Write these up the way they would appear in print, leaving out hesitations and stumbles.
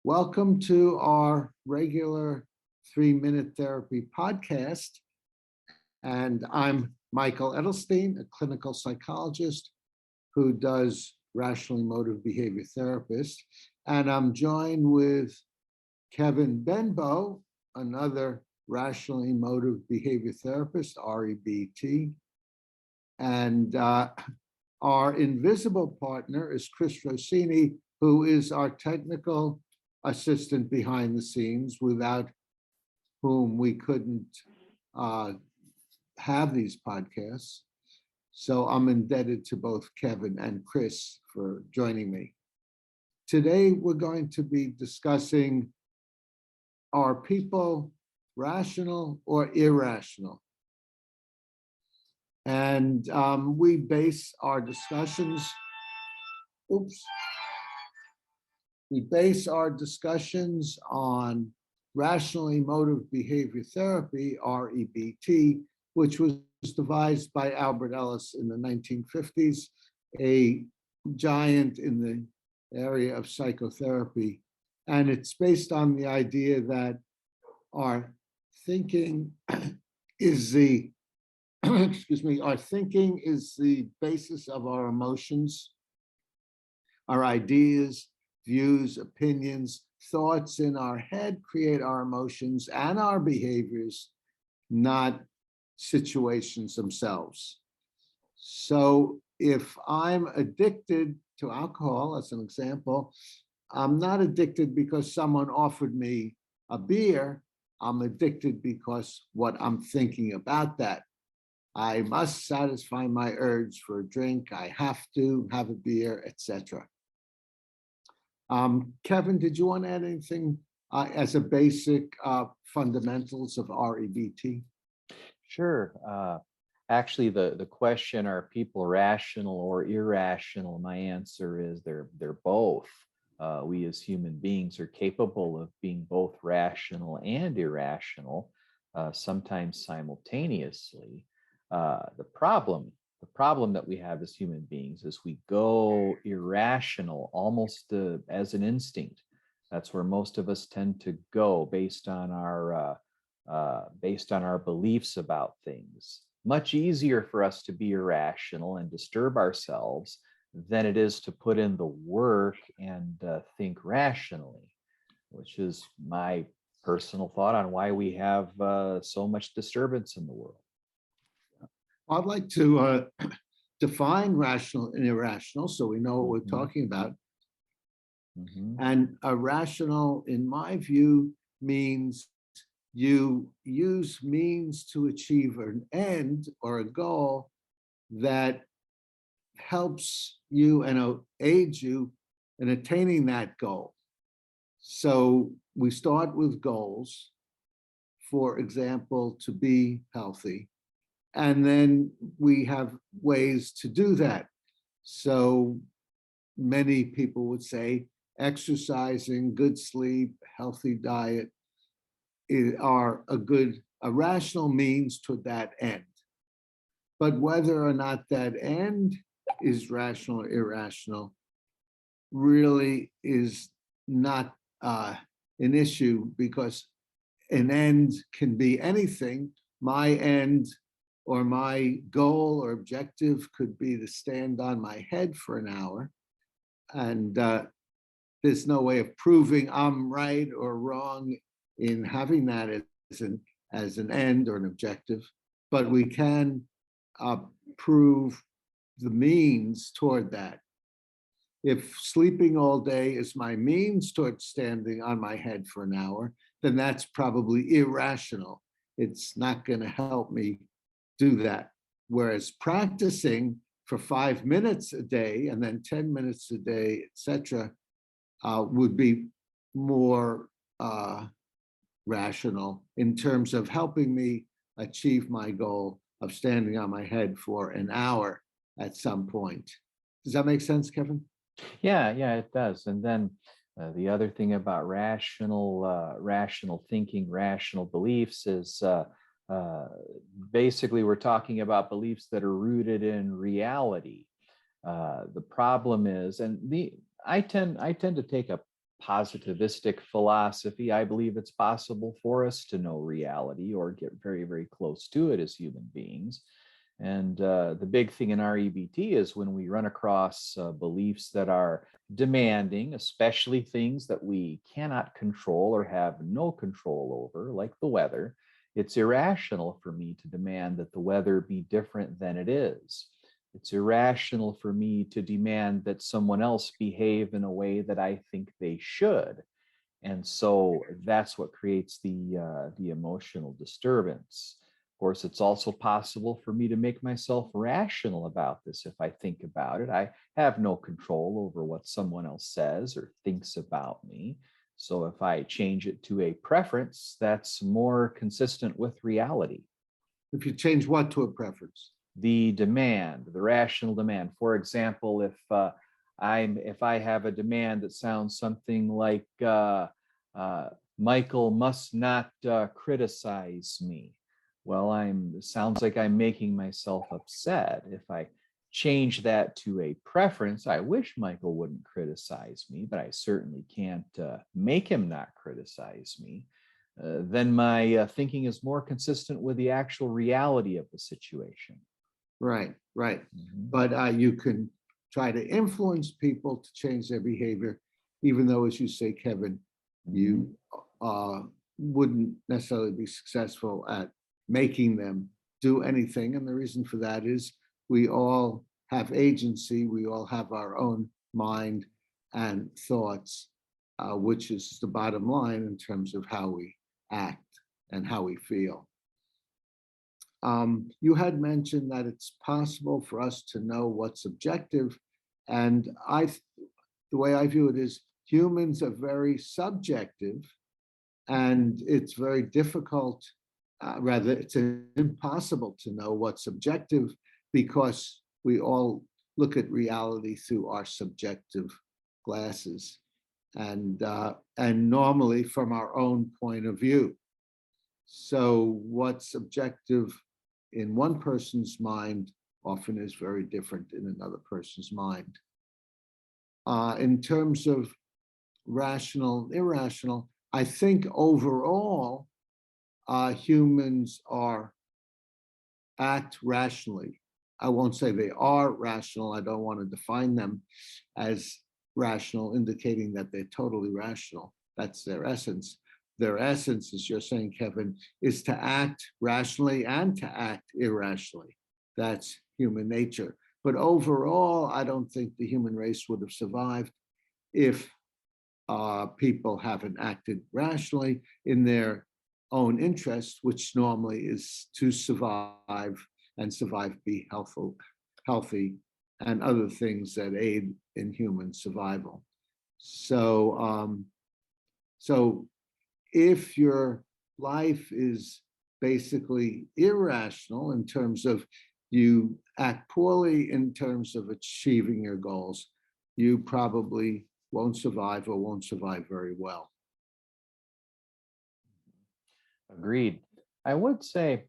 Welcome to our regular 3-Minute Therapy podcast. And I'm Michael Edelstein, a clinical psychologist who does rational emotive behavior therapist. And I'm joined with Kevin Benbow, another rational emotive behavior therapist, REBT. And our invisible partner is Chris Rossini, who is our technical assistant behind the scenes, without whom we couldn't have these podcasts. So I'm indebted to both Kevin and Chris for joining me. Today, we're going to be discussing, are people rational or irrational? And we base our discussions, we base our discussions on rational emotive behavior therapy, REBT, which was devised by Albert Ellis in the 1950s, a giant in the area of psychotherapy. And it's based on the idea that our thinking is the our thinking is the basis of our emotions, our ideas, views, opinions, thoughts in our head create our emotions and our behaviors, not situations themselves. So if I'm addicted to alcohol, as an example, I'm not addicted because someone offered me a beer. I'm addicted because what I'm thinking about that. I must satisfy my urge for a drink. I have to have a beer, etc. Kevin, did you want to add anything as a basic fundamentals of REBT? Sure. Actually, the question, are people rational or irrational? My answer is they're both. We as human beings are capable of being both rational and irrational, sometimes simultaneously. The problem that we have as human beings is we go irrational almost as an instinct. That's where most of us tend to go based on our beliefs about things. Much easier for us to be irrational and disturb ourselves than it is to put in the work and think rationally, which is my personal thought on why we have so much disturbance in the world. I'd like to define rational and irrational so we know what we're talking about. And a rational, in my view, means you use means to achieve an end or a goal that helps you and aids you in attaining that goal. So we start with goals, for example, to be healthy, and then we have ways to do that. So many people would say exercising, good sleep, healthy diet are a rational means to that end. But whether or not that end is rational or irrational really is not an issue, because an end can be anything. My end or my goal or objective could be to stand on my head for an hour. And there's no way of proving I'm right or wrong in having that as an end or an objective, but we can prove the means toward that. If sleeping all day is my means toward standing on my head for an hour, then that's probably irrational. It's not going to help me do that. Whereas practicing for 5 minutes a day and then 10 minutes a day, etc., would be more rational in terms of helping me achieve my goal of standing on my head for an hour at some point. Does that make sense, Kevin? Yeah, it does. And then the other thing about rational thinking, rational beliefs is basically we're talking about beliefs that are rooted in reality. The problem is, and I tend to take a positivistic philosophy, I believe it's possible for us to know reality or get very, very close to it as human beings. And the big thing in our EBT is when we run across beliefs that are demanding, especially things that we cannot control or have no control over, like the weather. It's irrational for me to demand that the weather be different than it is. It's irrational for me to demand that someone else behave in a way that I think they should. And so that's what creates the emotional disturbance. Of course, it's also possible for me to make myself rational about this if I think about it. I have no control over what someone else says or thinks about me. So if I change it to a preference, that's more consistent with reality. If you change what to a preference? The demand, the rational demand. For example, if I have a demand that sounds something like Michael must not criticize me. Well, sounds like I'm making myself upset. If I change that to a preference, I wish Michael wouldn't criticize me, but I certainly can't make him not criticize me. Then my thinking is more consistent with the actual reality of the situation. Right. Mhm. But you can try to influence people to change their behavior, even though, as you say, Kevin, you wouldn't necessarily be successful at making them do anything. And the reason for that is we all have agency, we all have our own mind and thoughts, which is the bottom line in terms of how we act and how we feel. You had mentioned that it's possible for us to know what's objective, and the way I view it is humans are very subjective, and it's very difficult, rather, it's impossible to know what's objective because we all look at reality through our subjective glasses, and normally from our own point of view. So what's objective in one person's mind often is very different in another person's mind. In terms of rational, irrational, I think overall humans act rationally. I won't say they are rational. I don't want to define them as rational, indicating that they're totally rational. That's their essence. Their essence, as you're saying, Kevin, is to act rationally and to act irrationally. That's human nature. But overall, I don't think the human race would have survived if people haven't acted rationally in their own interest, which normally is to survive and be healthy, and other things that aid in human survival. So, so if your life is basically irrational in terms of you act poorly in terms of achieving your goals, you probably won't survive or won't survive very well. Agreed. I would say,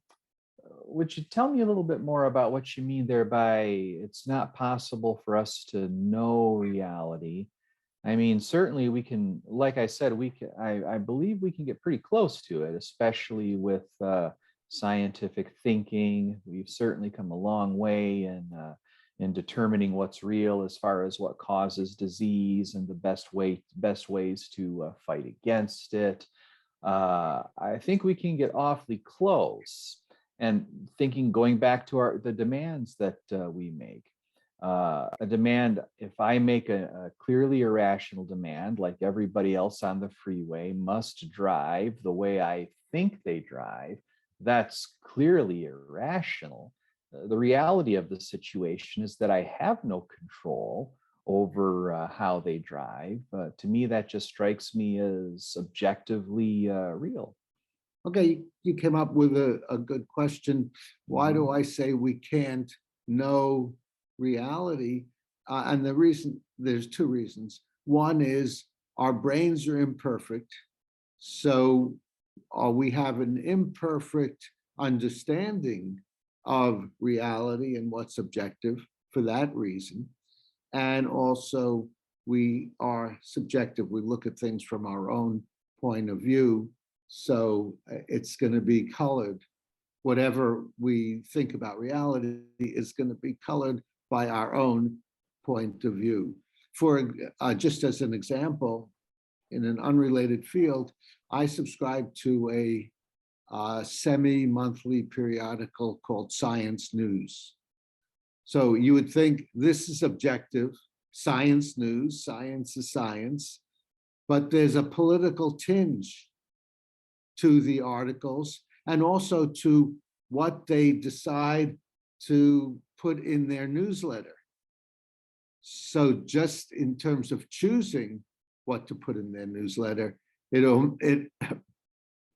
would you tell me a little bit more about what you mean there by it's not possible for us to know reality? I mean, certainly we can, like I said, I believe we can get pretty close to it, especially with scientific thinking. We've certainly come a long way in determining what's real as far as what causes disease and the best ways to fight against it. I think we can get awfully close. And going back to the demands that we make. A demand, if I make a clearly irrational demand, like everybody else on the freeway must drive the way I think they drive, that's clearly irrational. The reality of the situation is that I have no control over how they drive. To me, that just strikes me as objectively real. Okay, you came up with a good question. Why do I say we can't know reality? And there's two reasons. One is our brains are imperfect. So we have an imperfect understanding of reality and what's objective for that reason. And also we are subjective. We look at things from our own point of view. So it's going to be colored. Whatever we think about reality is going to be colored by our own point of view. For just as an example, in an unrelated field, I subscribe to a semi-monthly periodical called Science News. So you would think this is objective, science news, science is science, but there's a political tinge to the articles and also to what they decide to put in their newsletter. So just in terms of choosing what to put in their newsletter, it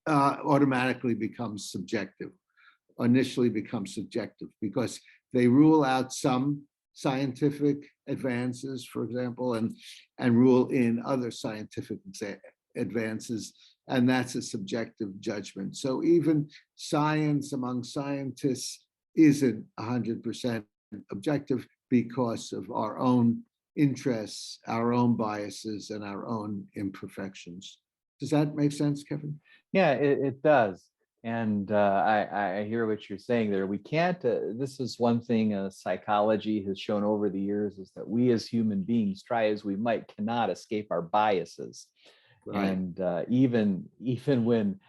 automatically becomes subjective, initially becomes subjective, because they rule out some scientific advances, for example, and rule in other scientific advances, and that's a subjective judgment. So even science among scientists isn't 100% objective because of our own interests, our own biases, and our own imperfections. Does that make sense, Kevin? Yeah, it does. And I hear what you're saying there. We can't, this is one thing psychology has shown over the years, is that we as human beings, try as we might, cannot escape our biases. Right. And even when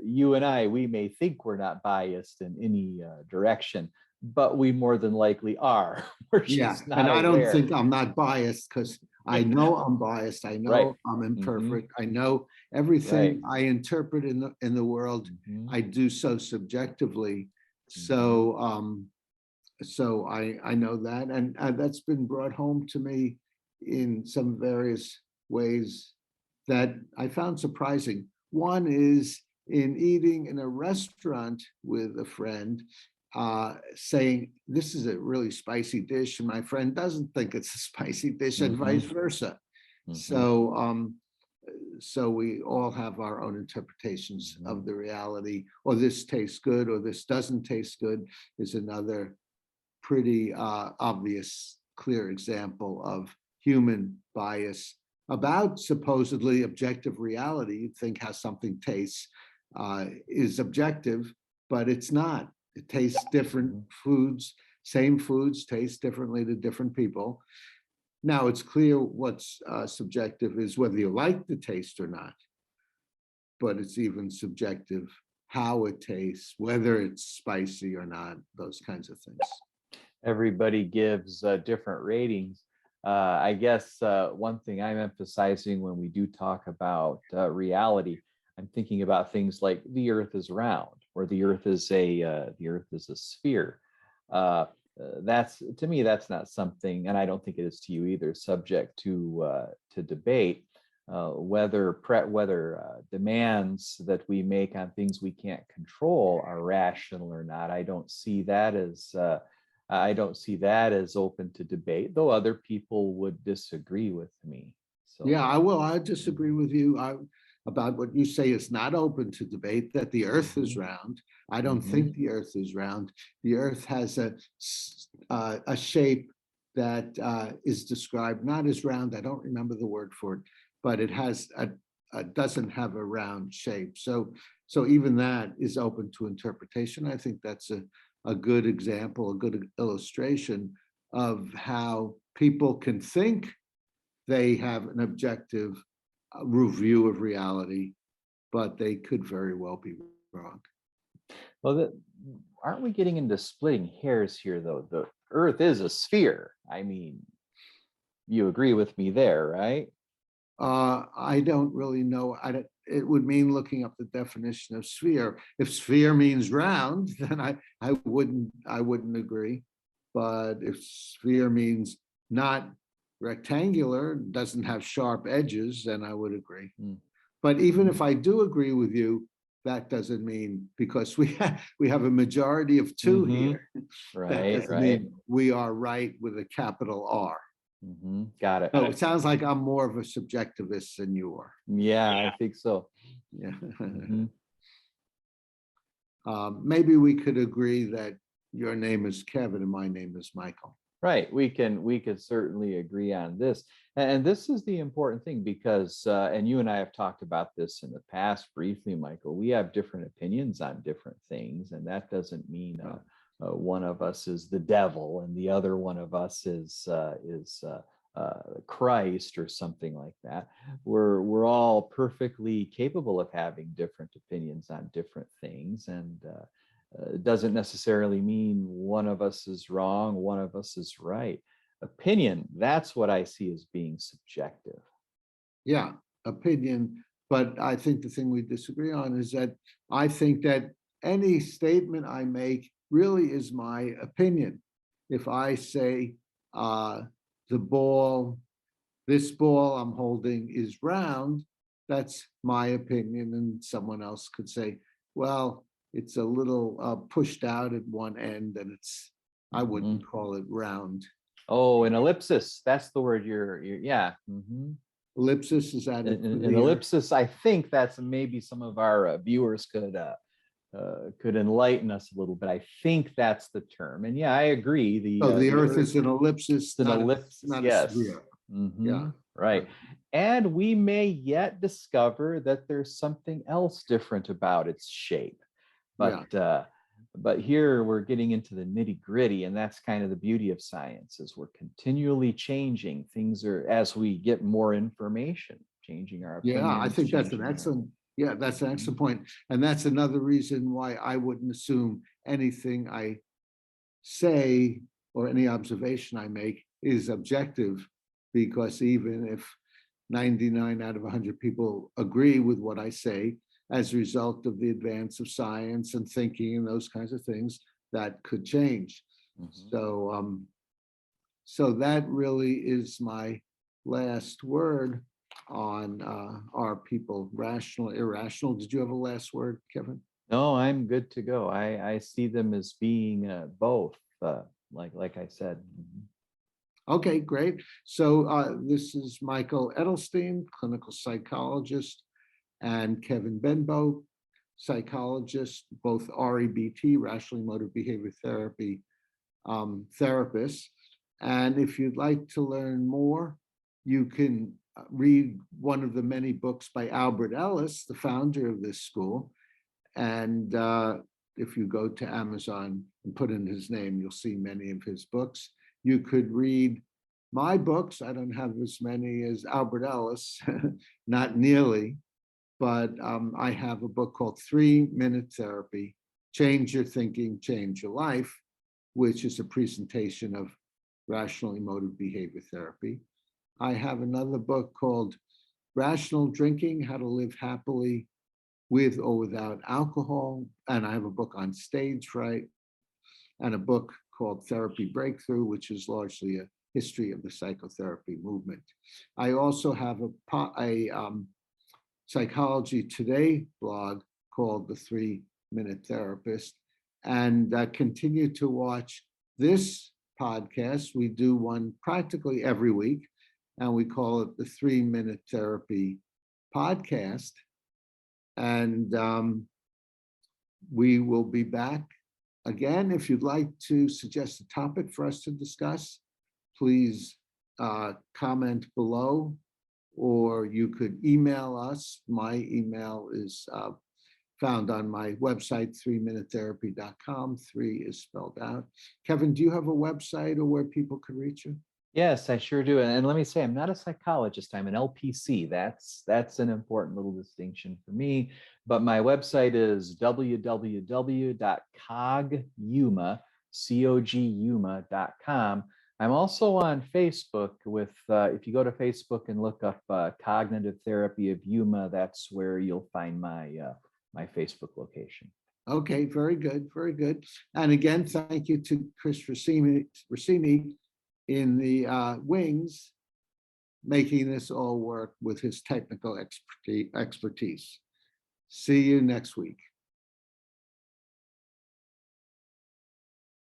you and I, we may think we're not biased in any direction, but we more than likely are. We're just not and I don't aware. think I'm not biased, because I know I'm biased. I know Right. I'm imperfect. I know everything I interpret in the world, I do so subjectively. So so I know that, and that's been brought home to me in some various ways that I found surprising. One is in eating in a restaurant with a friend, saying, this is a really spicy dish, and my friend doesn't think it's a spicy dish, and vice versa. So so we all have our own interpretations of the reality, or this tastes good, or this doesn't taste good, is another pretty obvious, clear example of human bias about supposedly objective reality. You'd think how something tastes is objective, but it's not. It tastes different. Foods, same foods, taste differently to different people. Now, it's clear what's subjective is whether you like the taste or not, but it's even subjective how it tastes, whether it's spicy or not, those kinds of things. Everybody gives different ratings. I guess one thing I'm emphasizing when we do talk about reality, I'm thinking about things like the Earth is round, or the Earth is a sphere. That's, to me, that's not something, and I don't think it is to you either, subject to debate. Whether demands that we make on things we can't control are rational or not, I don't see that as open to debate, though other people would disagree with me. So yeah, I disagree with you about what you say is not open to debate, that the Earth is round. I don't think the Earth is round. The Earth has a shape that is described not as round. I don't remember the word for it, but it has doesn't have a round shape. So even that is open to interpretation. I think that's a good example, a good illustration of how people can think they have an objective review of reality, but they could very well be wrong. Well, aren't we getting into splitting hairs here, though? The Earth is a sphere. I mean, you agree with me there, right? I don't really know. It would mean looking up the definition of sphere. If sphere means round, then I wouldn't agree. But if sphere means not rectangular, doesn't have sharp edges, then I would agree. But even if I do agree with you, that doesn't mean, because we have a majority of two here, that doesn't mean we are right with a capital R. Got it. So it sounds like I'm more of a subjectivist than you are. Yeah, I think so. Yeah. Maybe we could agree that your name is Kevin and my name is Michael. Right. We could certainly agree on this. And this is the important thing because and you and I have talked about this in the past briefly, Michael. We have different opinions on different things, and that doesn't mean one of us is the devil and the other one of us is Christ or something like that. We're all perfectly capable of having different opinions on different things, and it doesn't necessarily mean one of us is wrong, one of us is right. Opinion, that's what I see as being subjective. Yeah, opinion. But I think the thing we disagree on is that I think that any statement I make really is my opinion. If I say the ball, this ball I'm holding is round, that's my opinion. And someone else could say, well, it's a little pushed out at one end and I wouldn't call it round. Oh, an ellipsis. That's the word you're yeah. Ellipsis, is that an ellipsis? I think that's maybe some of our viewers could enlighten us a little bit. I think that's the term. And yeah, I agree. The Earth is an ellipsis. It's an ellipsis, not yes. A sphere. Yeah. Right. And we may yet discover that there's something else different about its shape. But here we're getting into the nitty gritty, and that's kind of the beauty of science is we're continually changing. Things are, as we get more information, changing our opinions. Yeah, I think that's an excellent, that's an excellent point. And that's another reason why I wouldn't assume anything I say or any observation I make is objective, because even if 99 out of 100 people agree with what I say, as a result of the advance of science and thinking and those kinds of things, that could change. So, so that really is my last word on are people rational, irrational? Did you have a last word, Kevin? No, I'm good to go. I see them as being both, like I said. Okay, great. So this is Michael Edelstein, clinical psychologist, and Kevin Benbow, psychologist, both REBT, Rational Emotive Behavior Therapy therapists. And if you'd like to learn more, you can read one of the many books by Albert Ellis, the founder of this school. And if you go to Amazon and put in his name, you'll see many of his books. You could read my books. I don't have as many as Albert Ellis, not nearly. But I have a book called 3-Minute Therapy, Change Your Thinking, Change Your Life, which is a presentation of rational emotive behavior therapy. I have another book called Rational Drinking, How to Live Happily with or Without Alcohol. And I have a book on stage fright, and a book called Therapy Breakthrough, which is largely a history of the psychotherapy movement. I also have a Psychology Today blog called The 3-Minute Therapist, and continue to watch this podcast. We do one practically every week, and we call it the 3-Minute Therapy Podcast. And we will be back again. If you'd like to suggest a topic for us to discuss, please comment below, or you could email us. My email is found on my website, 3minutetherapy.com. 3 is spelled out. Kevin, do you have a website or where people can reach you? Yes, I sure do. And let me say, I'm not a psychologist. I'm an LPC. That's an important little distinction for me. But my website is www.cogyuma.com. I'm also on Facebook with, if you go to Facebook and look up Cognitive Therapy of Yuma, that's where you'll find my my Facebook location. Okay, very good, very good. And again, thank you to Chris Rossini in the wings, making this all work with his technical expertise. See you next week.